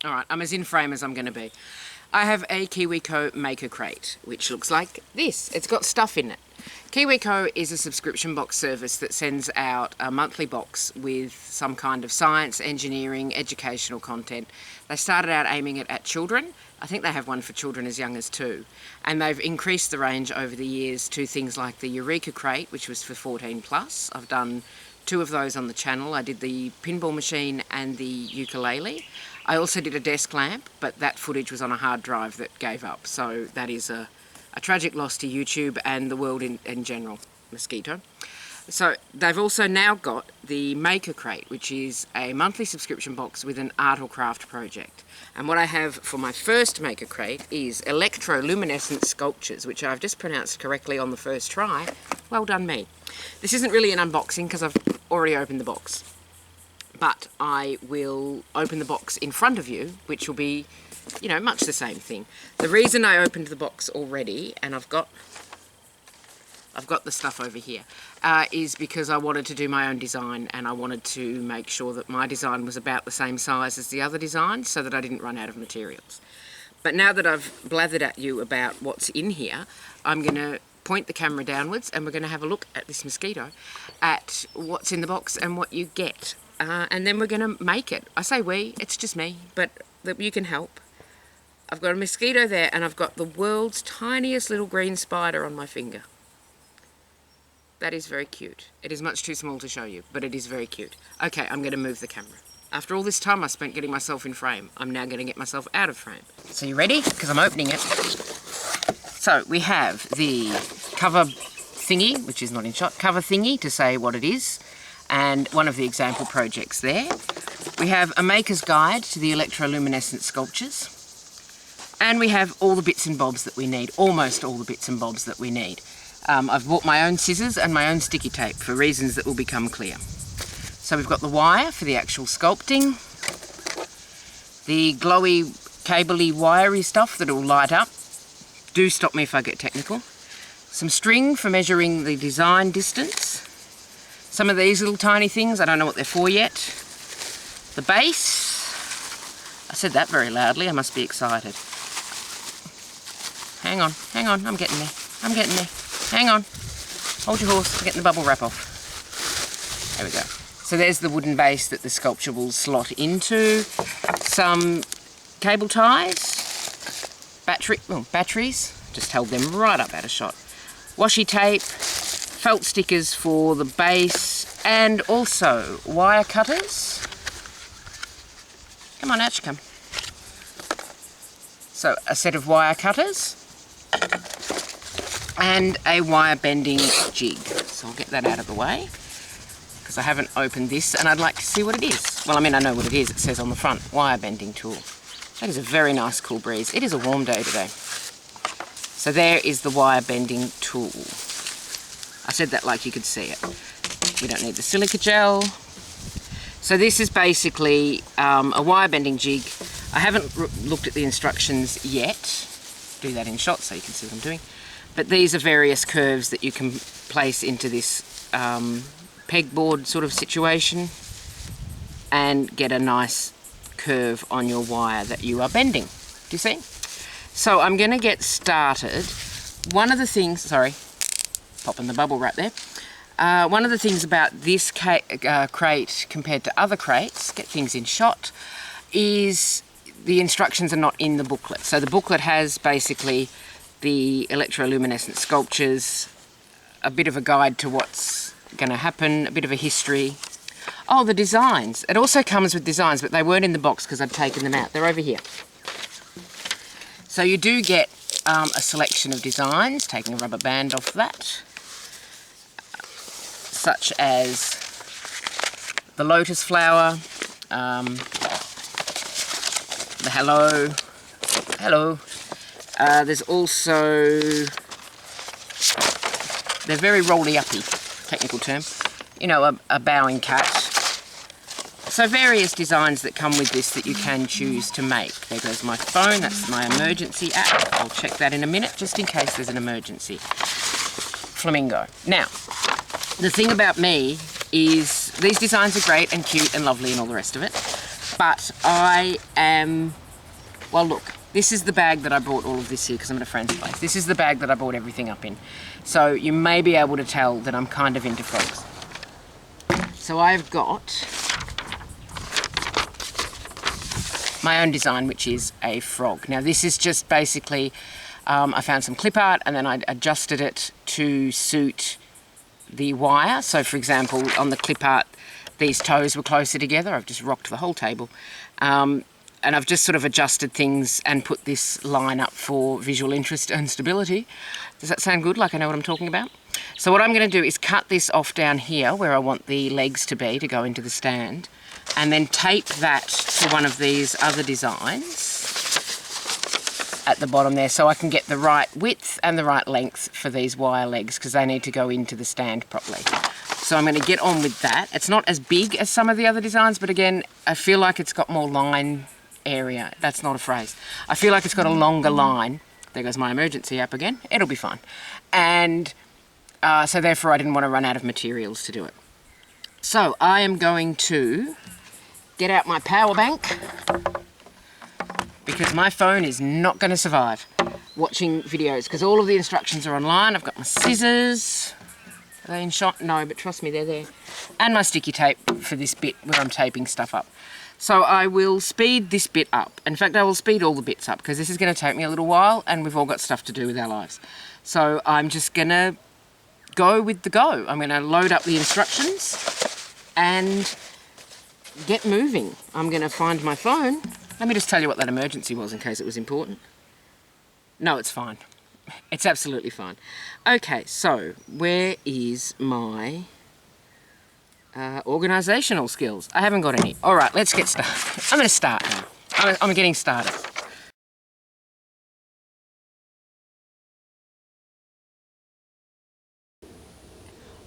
All right, I'm as in frame as I'm going to be. I have a KiwiCo Maker Crate, which looks like this. It's got stuff in it. KiwiCo is a subscription box service that sends out a monthly box with some kind of science, engineering, educational content. They started out aiming it at children. I think they have one for children as young as 2. And they've increased the range over the years to things like the Eureka Crate, which was for 14 plus. I've done 2 of those on the channel. I did the pinball machine and the ukulele. I also did a desk lamp, but that footage was on a hard drive that gave up. So that is a tragic loss to YouTube and the world in general, Mosquito. So they've also now got the Maker Crate, which is a monthly subscription box with an art or craft project. And what I have for my first Maker Crate is electroluminescent sculptures, which I've just pronounced correctly on the first try. Well done me. This isn't really an unboxing because I've already opened the box. But I will open the box in front of you, which will be, you know, much the same thing. The reason I opened the box already, and I've got the stuff over here, is because I wanted to do my own design, and I wanted to make sure that my design was about the same size as the other designs so that I didn't run out of materials. But now that I've blathered at you about what's in here, I'm going to point the camera downwards and we're going to have a look at this mosquito, at what's in the box and what you get. And then we're going to make it. I say we, it's just me, but you can help. I've got a mosquito there and I've got the world's tiniest little green spider on my finger. That is very cute. It is much too small to show you, but it is very cute. Okay, I'm going to move the camera. After all this time I spent getting myself in frame, I'm now going to get myself out of frame. So you ready? Because I'm opening it. So we have the cover thingy, which is not in shot, cover thingy to say what it is, and one of the example projects there. We have a maker's guide to the electroluminescent sculptures, and we have all the bits and bobs that we need, almost all the bits and bobs that we need. I've bought my own scissors and my own sticky tape for reasons that will become clear. So we've got the wire for the actual sculpting, the glowy, cabley, wiry stuff that will light up. Do stop me if I get technical. Some string for measuring the design distance. Some of these little tiny things, I don't know what they're for yet. The base. I said that very loudly, I must be excited. Hang on, I'm getting there. Hang on. Hold your horse, I'm getting the bubble wrap off. There we go. So there's the wooden base that the sculpture will slot into. Some cable ties, batteries, just held them right up out of shot. Washi tape, felt stickers for the base, and also wire cutters. Come on, out you come. So a set of wire cutters and a wire bending jig. So I'll get that out of the way because I haven't opened this and I'd like to see what it is. Well, I mean, I know what it is. It says on the front, wire bending tool. That is a very nice cool breeze. It is a warm day today. So there is the wire bending tool. I said that like you could see it. We don't need the silica gel. So this is basically a wire bending jig. I haven't looked at the instructions yet. Do that in shot so you can see what I'm doing. But these are various curves that you can place into this pegboard sort of situation and get a nice curve on your wire that you are bending. Do you see? So I'm going to get started. One of the things, sorry, popping the bubble wrap there. One of the things about this crate compared to other crates, get things in shot, is the instructions are not in the booklet. So the booklet has basically the electroluminescent sculptures, a bit of a guide to what's going to happen, a bit of a history. Oh, the designs. It also comes with designs, but they weren't in the box because I'd taken them out. They're over here. So you do get a selection of designs, taking a rubber band off that, such as the lotus flower, the hello. There's also, they're very rolly-uppy, technical term, you know, a bowing cat. So various designs that come with this that you can choose to make. There goes my phone, that's my emergency app. I'll check that in a minute, just in case there's an emergency. Flamingo. Now, the thing about me is these designs are great and cute and lovely and all the rest of it. But I am, well look, this is the bag that I brought all of this here because I'm at a friend's place. This is the bag that I brought everything up in. So you may be able to tell that I'm kind of into frogs. So I've got my own design, which is a frog. Now this is just basically, I found some clip art and then I adjusted it to suit the wire. So for example, on the clip art, these toes were closer together. I've just rocked the whole table. And I've just sort of adjusted things and put this line up for visual interest and stability. Does that sound good? Like I know what I'm talking about? So what I'm going to do is cut this off down here where I want the legs to be to go into the stand, and then tape that to one of these other designs at the bottom there so I can get the right width and the right length for these wire legs because they need to go into the stand properly. So I'm going to get on with that. It's not as big as some of the other designs, but again, I feel like it's got more line area. That's not a phrase. I feel like it's got a longer line. There goes my emergency app again. It'll be fine. And so therefore I didn't want to run out of materials to do it. So I am going to get out my power bank because my phone is not going to survive watching videos because all of the instructions are online. I've got my scissors. Are they in shot? No, but trust me, they're there. And my sticky tape for this bit where I'm taping stuff up. So I will speed this bit up. In fact, I will speed all the bits up because this is going to take me a little while and we've all got stuff to do with our lives. So I'm just going to go with the go. I'm going to load up the instructions and get moving. I'm going to find my phone. Let me just tell you what that emergency was in case it was important. No, it's fine. It's absolutely fine. Okay, so where is my organisational skills? I haven't got any. All right, let's get started. I'm going to start now. I'm getting started.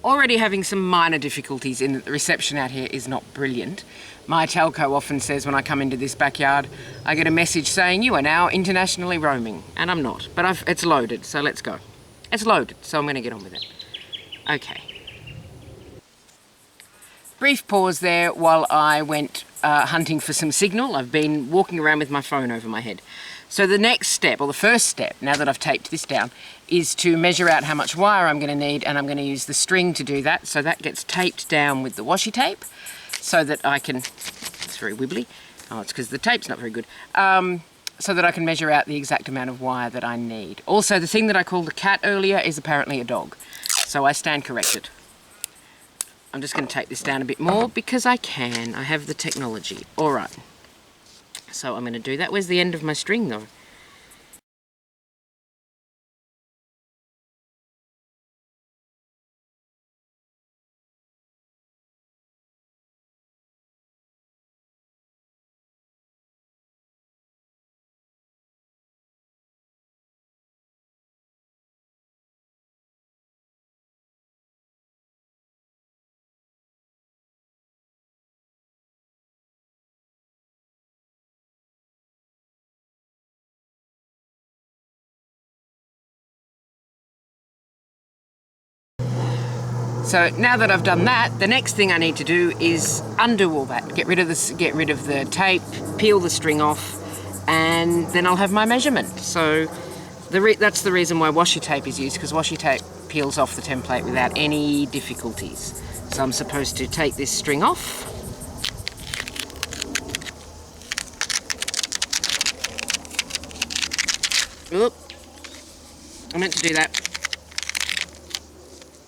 Already having some minor difficulties in that the reception out here is not brilliant. My telco often says when I come into this backyard, I get a message saying you are now internationally roaming, and I'm not, but it's loaded, so let's go. It's loaded, so I'm going to get on with it. Okay. Brief pause there while I went hunting for some signal. I've been walking around with my phone over my head. So the next step, or the first step, now that I've taped this down, is to measure out how much wire I'm going to need, and I'm going to use the string to do that. So that gets taped down with the washi tape so that I can, it's very wibbly, oh it's because the tape's not very good, so that I can measure out the exact amount of wire that I need. Also the thing that I called a cat earlier is apparently a dog, so I stand corrected. I'm just going to tape this down a bit more because I can, I have the technology. Alright. So I'm going to do that. Where's the end of my string though? So now that I've done that, the next thing I need to do is undo all that. Get rid of the tape, peel the string off, and then I'll have my measurement. So that's the reason why washi tape is used, because washi tape peels off the template without any difficulties. So I'm supposed to take this string off. Oop. I meant to do that.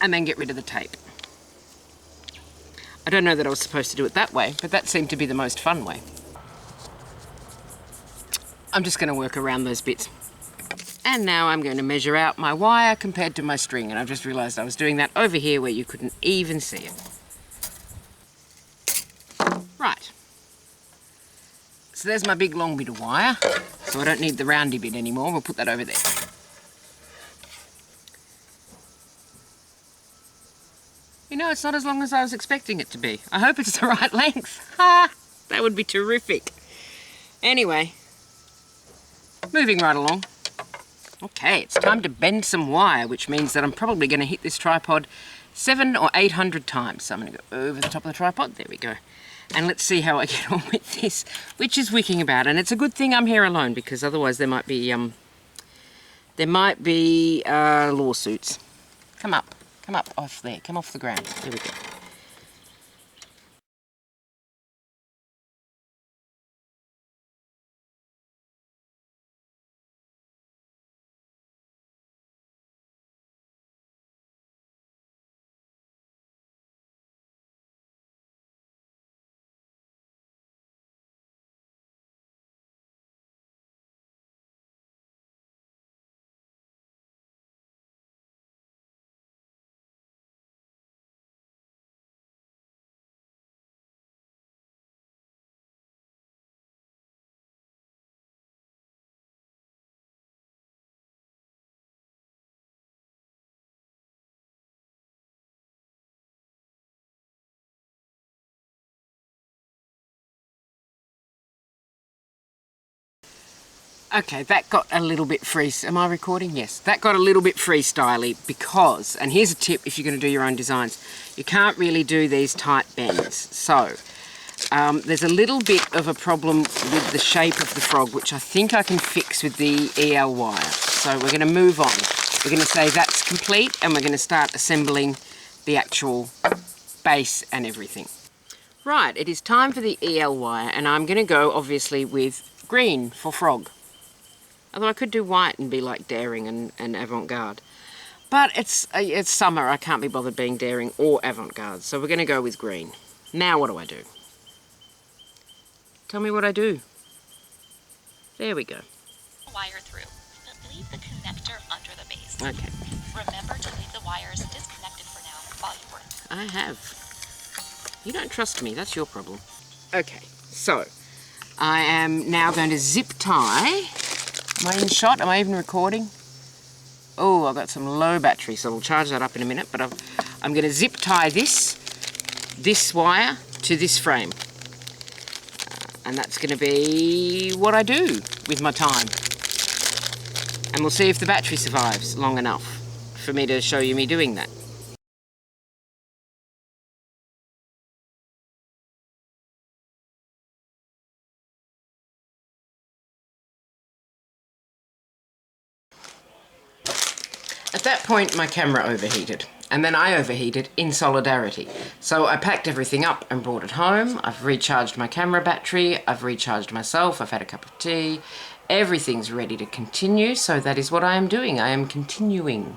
And then get rid of the tape. I don't know that I was supposed to do it that way, but that seemed to be the most fun way. I'm just going to work around those bits. And now I'm going to measure out my wire compared to my string, and I've just realised I was doing that over here where you couldn't even see it. Right. So there's my big long bit of wire, so I don't need the roundy bit anymore. We'll put that over there. You know, it's not as long as I was expecting it to be. I hope it's the right length. Ha! That would be terrific. Anyway, moving right along. Okay, it's time to bend some wire, which means that I'm probably going to hit this tripod 700 or 800 times. So I'm going to go over the top of the tripod. There we go. And let's see how I get on with this, which is wicking about. And it's a good thing I'm here alone, because otherwise there might be lawsuits. Come up off there, come off the ground. There we go. Okay, that got a little bit free. Am I recording? Yes. That got a little bit freestyly because, and here's a tip if you're going to do your own designs, you can't really do these tight bends. So, there's a little bit of a problem with the shape of the frog, which I think I can fix with the EL wire. So we're going to move on. We're going to say that's complete, and we're going to start assembling the actual base and everything. Right, it is time for the EL wire, and I'm going to go, obviously, with green for frog. Although I could do white and be like daring and avant-garde. But it's summer, I can't be bothered being daring or avant-garde. So we're going to go with green. Now what do I do? Tell me what I do. There we go. Wire through, but leave the connector under the base. Okay. Remember to leave the wires disconnected for now while you work. I have. You don't trust me, that's your problem. Okay, so I am now going to zip tie. Am I in shot? Am I even recording? Oh, I've got some low battery, so we'll charge that up in a minute. But I'm going to zip tie this wire to this frame. And that's going to be what I do with my time. And we'll see if the battery survives long enough for me to show you me doing that. At that point, my camera overheated, and then I overheated in solidarity. So I packed everything up and brought it home. I've recharged my camera battery, I've recharged myself, I've had a cup of tea. Everything's ready to continue, so that is what I am doing. I am continuing.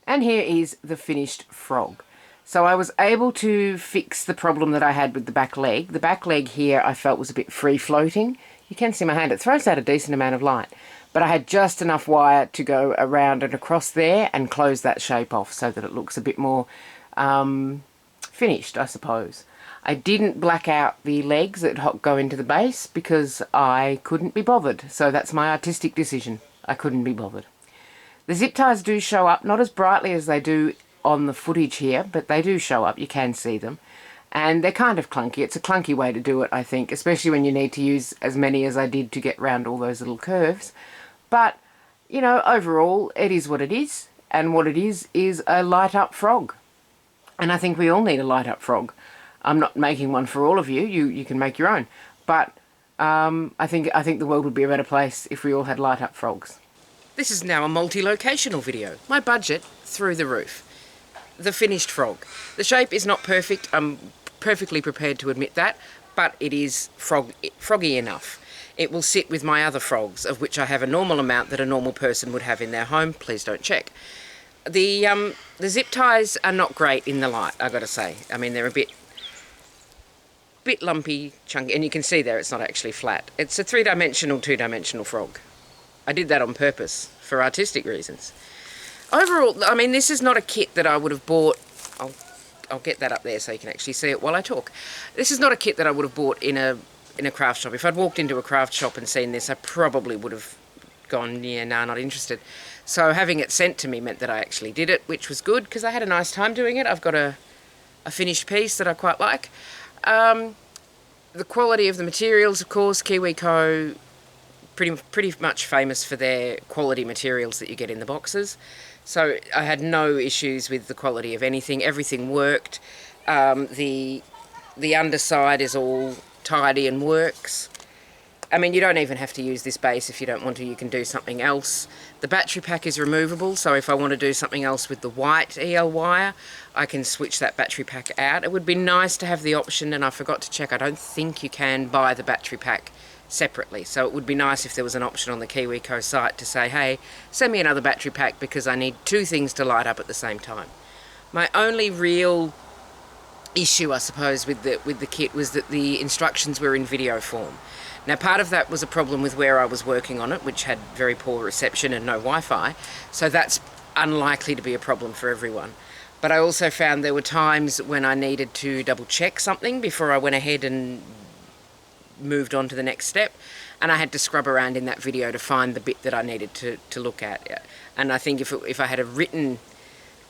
And here is the finished frog. So I was able to fix the problem that I had with the back leg. The back leg here I felt was a bit free floating. You can see my hand, it throws out a decent amount of light. But I had just enough wire to go around and across there and close that shape off so that it looks a bit more finished, I suppose. I didn't black out the legs that go into the base because I couldn't be bothered. So that's my artistic decision. I couldn't be bothered. The zip ties do show up, not as brightly as they do on the footage here, but they do show up, you can see them. And they're kind of clunky. It's a clunky way to do it, I think, especially when you need to use as many as I did to get round all those little curves. But, you know, overall, it is what it is. And what it is a light-up frog. And I think we all need a light-up frog. I'm not making one for all of you. You can make your own. But I think the world would be a better place if we all had light-up frogs. This is now a multi-locational video. My budget, through the roof. The finished frog. The shape is not perfect, I'm perfectly prepared to admit that, but it is froggy enough. it will sit with my other frogs, of which I have a normal amount that a normal person would have in their home. Please don't check. The zip ties are not great in the light, I got to say. I mean, they're a bit lumpy, chunky, and you can see there it's not actually flat. It's a 3-dimensional, 2-dimensional frog. I did that on purpose for artistic reasons. Overall, I mean, this is not a kit that I would have bought. I'll get that up there so you can actually see it while I talk. This is not a kit that I would have bought in a craft shop. If I'd walked into a craft shop and seen this, I probably would have gone, yeah, no, not interested. So having it sent to me meant that I actually did it, which was good because I had a nice time doing it. I've got a finished piece that I quite like. The quality of the materials, of course, KiwiCo, pretty much famous for their quality materials that you get in the boxes. So I had no issues with the quality of anything. Everything worked. The underside is all tidy and works. I mean, you don't even have to use this base if you don't want to. You can do something else. The battery pack is removable, so if I want to do something else with the white EL wire, I can switch that battery pack out. It would be nice to have the option, and I forgot to check, I don't think you can buy the battery pack separately. So it would be nice if there was an option on the KiwiCo site to say, hey, send me another battery pack because I need 2 things to light up at the same time. My only real issue, I suppose, with the kit was that the instructions were in video form. Now, part of that was a problem with where I was working on it, which had very poor reception and no Wi-Fi, so that's unlikely to be a problem for everyone. But I also found there were times when I needed to double check something before I went ahead and moved on to the next step, and I had to scrub around in that video to find the bit that I needed to look at. And I think if I had a written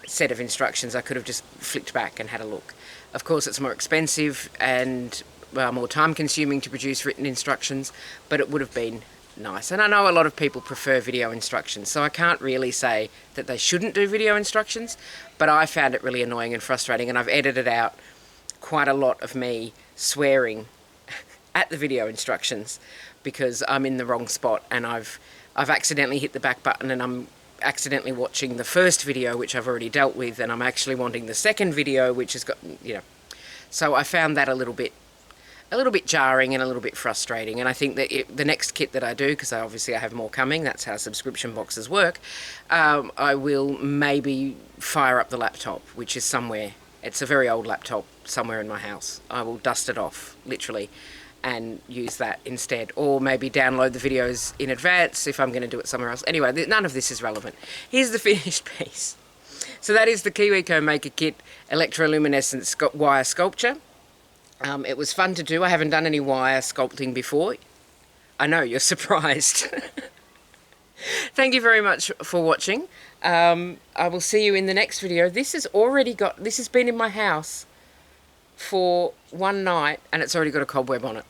set of instructions, I could have just flicked back and had a look. Of course, it's more expensive and more time consuming to produce written instructions, but it would have been nice. And I know a lot of people prefer video instructions, so I can't really say that they shouldn't do video instructions, but I found it really annoying and frustrating, and I've edited out quite a lot of me swearing at the video instructions because I'm in the wrong spot and I've accidentally hit the back button and I'm accidentally watching the first video, which I've already dealt with, and I'm actually wanting the second video, which has got, so I found that a little bit jarring and a little bit frustrating. And I think that the next kit that I do, because obviously I have more coming, that's how subscription boxes work, I will maybe fire up the laptop, which is somewhere. It's a very old laptop somewhere in my house. I will dust it off, literally, and use that instead. Or maybe download the videos in advance if I'm going to do it somewhere else. Anyway, none of this is relevant. Here's the finished piece. So that is the KiwiCo Maker Kit Electroluminescent Wire Sculpture. It was fun to do. I haven't done any wire sculpting before. I know, you're surprised. Thank you very much for watching. I will see you in the next video. This has been in my house for one night and it's already got a cobweb on it.